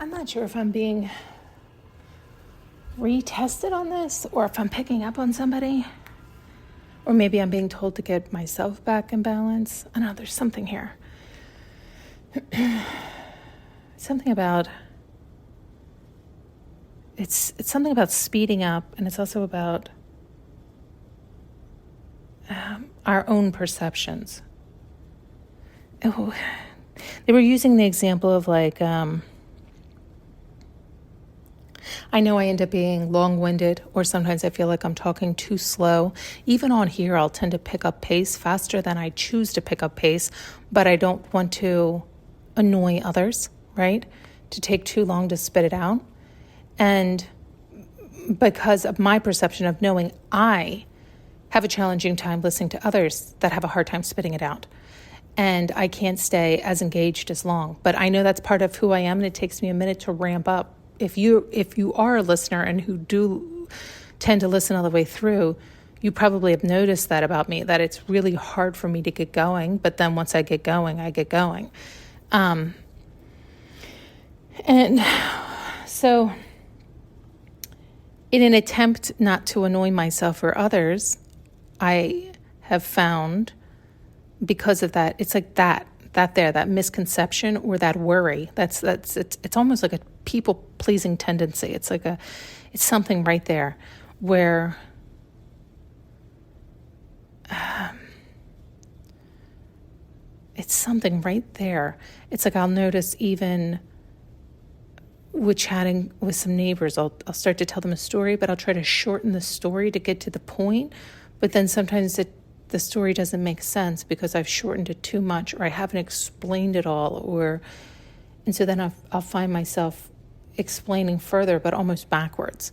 I'm not sure if I'm being retested on this or if I'm picking up on somebody, or maybe I'm being told to get myself back in balance. I don't know, there's something here. Something about, it's something about speeding up, and it's also about our own perceptions. Oh, they were using the example of like, I know I end up being long-winded, or sometimes I feel like I'm talking too slow. Even on here, I'll tend to pick up pace faster than I choose to pick up pace, but I don't want to annoy others, right? To take too long to spit it out. And because of my perception of knowing I have a challenging time listening to others that have a hard time spitting it out. And I can't stay as engaged as long. But I know that's part of who I am, and it takes me a minute to ramp up. If you are a listener and who do tend to listen all the way through, you probably have noticed that about me, that it's really hard for me to get going. But then once I get going, I get going. And so in an attempt not to annoy myself or others, I have found, because of that, it's like that misconception or that worry. It's almost like a people-pleasing tendency. It's something right there where it's something right there. It's like I'll notice even with chatting with some neighbors, I'll start to tell them a story, but I'll try to shorten the story to get to the point. But then sometimes the story doesn't make sense because I've shortened it too much, or I haven't explained it all, and so then I'll find myself explaining further, but almost backwards.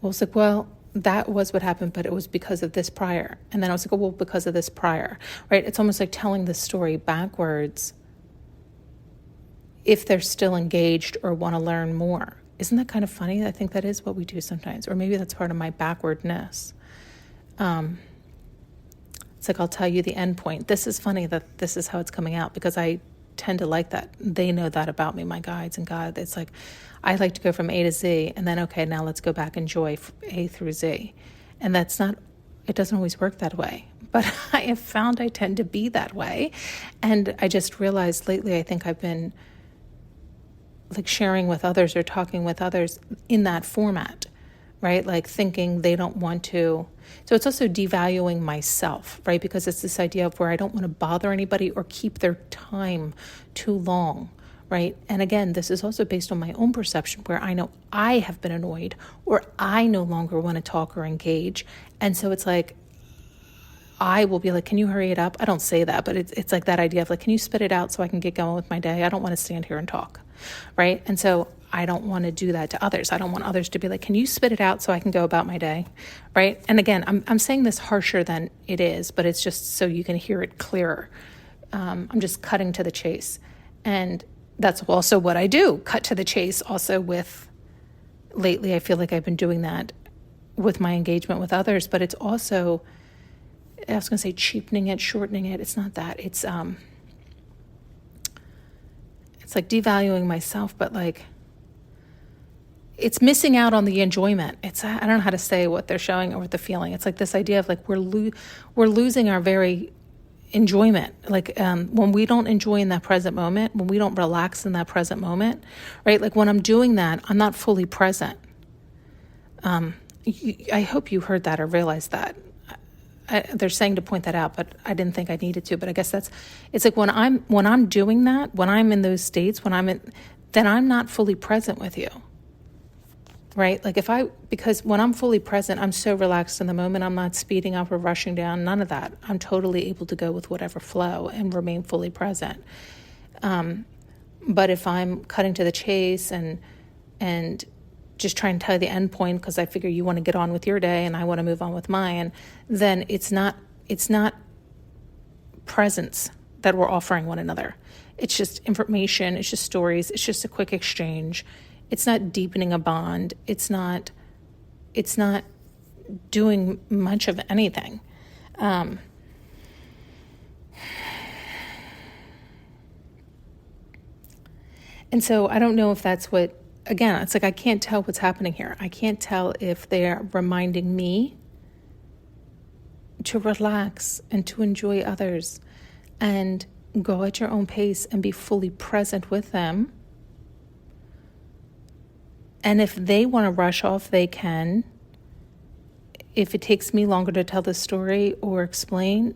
Well, it's like, well, that was what happened, but it was because of this prior. And then I was like, oh, well, because of this prior, right? It's almost like telling the story backwards if they're still engaged or want to learn more. Isn't that kind of funny? I think that is what we do sometimes, or maybe that's part of my backwardness. It's like I'll tell you the end point. This is funny that this is how it's coming out, because I tend to like that. They know that about me, my guides and God. It's like I like to go from A to Z, and then, okay, now let's go back and enjoy A through Z. And it doesn't always work that way. But I have found I tend to be that way. And I just realized lately, I think I've been like sharing with others or talking with others in that format, right? Like thinking they don't want to. So it's also devaluing myself, right? Because it's this idea of where I don't want to bother anybody or keep their time too long, right? And again, this is also based on my own perception, where I know I have been annoyed or I no longer want to talk or engage. And so it's like, I will be like, can you hurry it up? I don't say that, but it's like that idea of like, can you spit it out so I can get going with my day? I don't want to stand here and talk, right? And so I don't want to do that to others. I don't want others to be like, can you spit it out so I can go about my day, right? And again, I'm saying this harsher than it is, but it's just so you can hear it clearer. I'm just cutting to the chase. And that's also what I do, cut to the chase also with, lately I feel like I've been doing that with my engagement with others, but it's also, I was going to say cheapening it, shortening it. It's not that. It's like devaluing myself, but like it's missing out on the enjoyment. I don't know how to say what they're showing or what they're feeling. It's like this idea of like we're losing our very enjoyment. Like when we don't enjoy in that present moment, when we don't relax in that present moment, right? Like when I'm doing that, I'm not fully present. I hope you heard that or realized that. They're saying to point that out, but I didn't think I needed to. But I guess it's like when I'm doing that, when I'm in those states, then I'm not fully present with you, right? Like because when I'm fully present, I'm so relaxed in the moment. I'm not speeding up or rushing down, none of that. I'm totally able to go with whatever flow and remain fully present. But if I'm cutting to the chase and just trying to tell you the end point because I figure you want to get on with your day and I want to move on with mine, then it's not presence that we're offering one another. It's just information, it's just stories, it's just a quick exchange. It's not deepening a bond. It's not doing much of anything. And so I don't know if that's what, again, it's like I can't tell what's happening here. I can't tell if they're reminding me to relax and to enjoy others and go at your own pace and be fully present with them. And if they want to rush off, they can. If it takes me longer to tell the story or explain,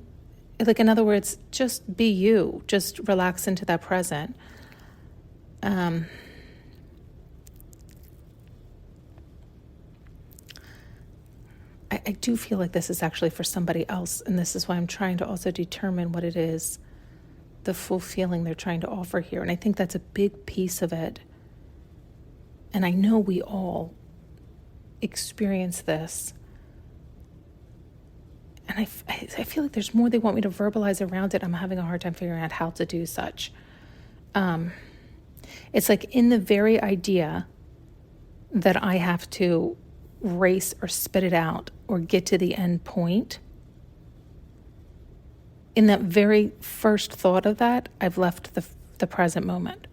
like, in other words, just be you. Just relax into that present. I do feel like this is actually for somebody else, and this is why I'm trying to also determine what it is, the full feeling they're trying to offer here. And I think that's a big piece of it. And I know we all experience this. And I feel like there's more they want me to verbalize around it. I'm having a hard time figuring out how to do such. It's like in the very idea that I have to race or spit it out or get to the end point, in that very first thought of that, I've left the present moment.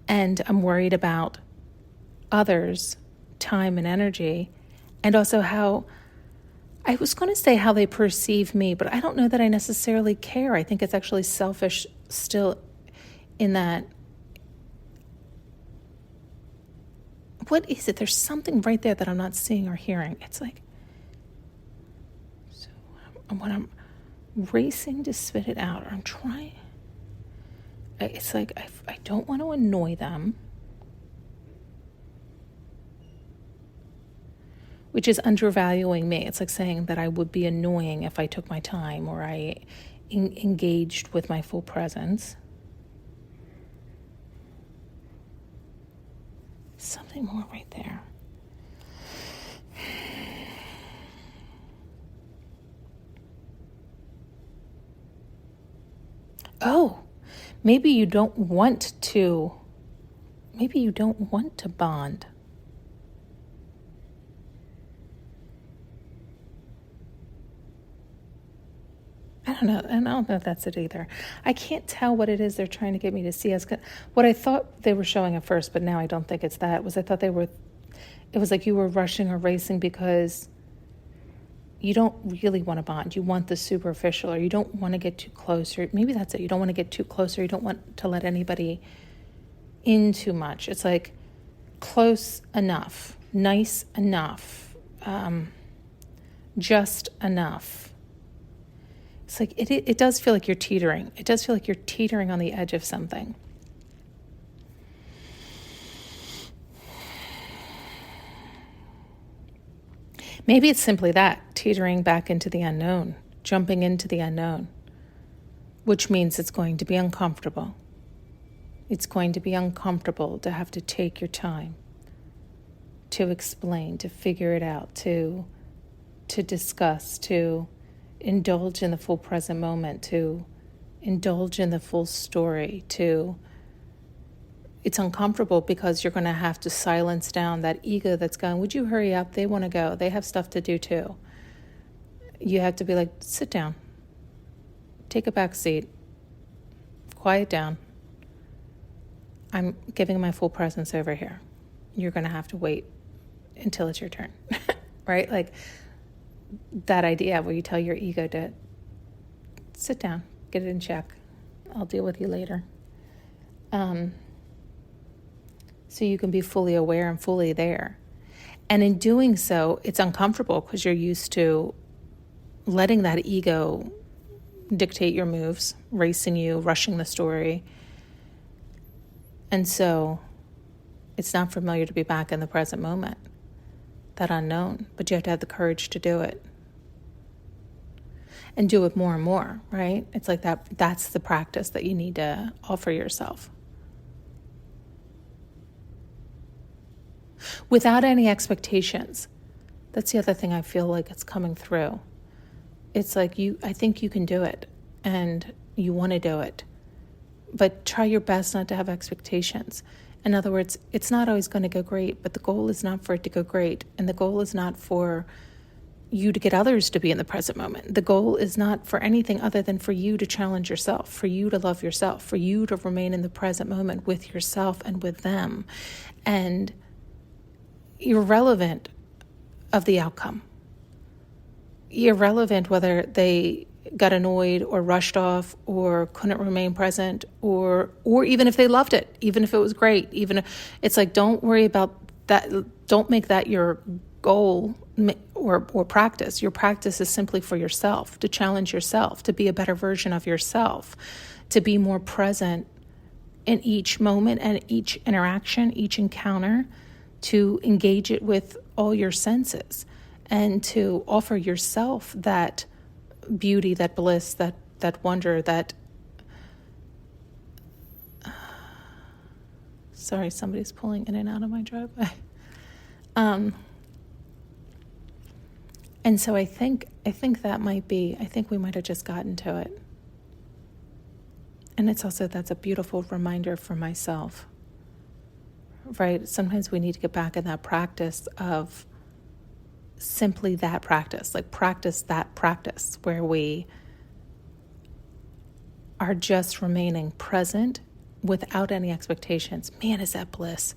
And I'm worried about others' time and energy, and also how, I was going to say how they perceive me, but I don't know that I necessarily care. I think it's actually selfish still, in that, what is it? There's something right there that I'm not seeing or hearing. It's like, so when I'm racing to spit it out, or I'm trying, it's like I don't want to annoy them, which is undervaluing me. It's like saying that I would be annoying if I took my time or I engaged with my full presence. Something more right there. Oh, maybe you don't want to bond. I don't know. I don't know if that's it either. I can't tell what it is they're trying to get me to see. What I thought they were showing at first, but now I don't think it's that, was I thought it was like you were rushing or racing because you don't really want to bond. You want the superficial, or you don't want to get too close, or maybe that's it. You don't want to get too close, or you don't want to let anybody in too much. It's like close enough, nice enough, just enough. It's like it does feel like you're teetering. It does feel like you're teetering on the edge of something. Maybe it's simply that, teetering back into the unknown, jumping into the unknown, which means it's going to be uncomfortable. It's going to be uncomfortable to have to take your time to explain, to figure it out, to discuss, to indulge in the full present moment, to indulge in the full story, it's uncomfortable because you're going to have to silence down that ego that's going, would you hurry up? They want to go. They have stuff to do too. You have to be like, sit down, take a back seat, quiet down. I'm giving my full presence over here. You're going to have to wait until it's your turn, right? Like that idea where you tell your ego to sit down, get it in check. I'll deal with you later. So you can be fully aware and fully there. And in doing so, it's uncomfortable because you're used to letting that ego dictate your moves, racing you, rushing the story. And so it's not familiar to be back in the present moment, that unknown, but you have to have the courage to do it. And do it more and more, right? It's like that's the practice that you need to offer yourself. Without any expectations. That's the other thing I feel like it's coming through. It's like I think you can do it and you want to do it, but try your best not to have expectations. In other words, it's not always going to go great, but the goal is not for it to go great. And the goal is not for you to get others to be in the present moment. The goal is not for anything other than for you to challenge yourself, for you to love yourself, for you to remain in the present moment with yourself and with them. And irrelevant of the outcome. Irrelevant whether they got annoyed or rushed off or couldn't remain present, or even if they loved it, even if it was great, it's like, don't worry about that. Don't make that your goal or practice. Your practice is simply for yourself, to challenge yourself, to be a better version of yourself, to be more present in each moment and each interaction, each encounter, to engage it with all your senses and to offer yourself that beauty, that bliss, that wonder, that... Sorry, somebody's pulling in and out of my driveway. And so I think that might be, I think we might have just gotten to it. And it's also, that's a beautiful reminder for myself, right? Sometimes we need to get back in that practice of simply that practice, like practice that practice where we are just remaining present without any expectations. Man, is that bliss?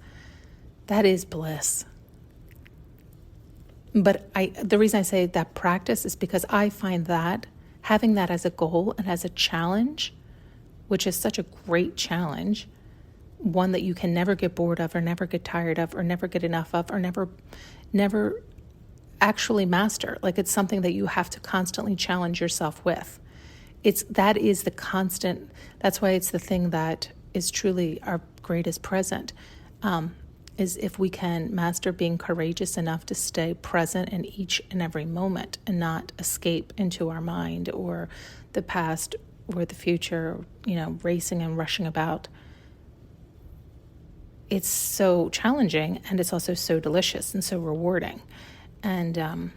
That is bliss. But the reason I say that practice is because I find that having that as a goal and as a challenge, which is such a great challenge, one that you can never get bored of or never get tired of or never get enough of or never actually master. Like, it's something that you have to constantly challenge yourself with. That is the constant. That's why it's the thing that is truly our greatest present. Is if we can master being courageous enough to stay present in each and every moment and not escape into our mind or the past or the future, racing and rushing about. It's so challenging, and it's also so delicious and so rewarding. And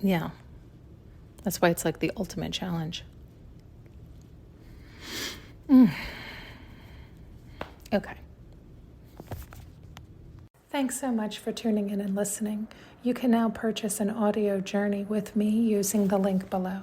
yeah, that's why it's like the ultimate challenge. Okay. Thanks so much for tuning in and listening. You can now purchase an audio journey with me using the link below.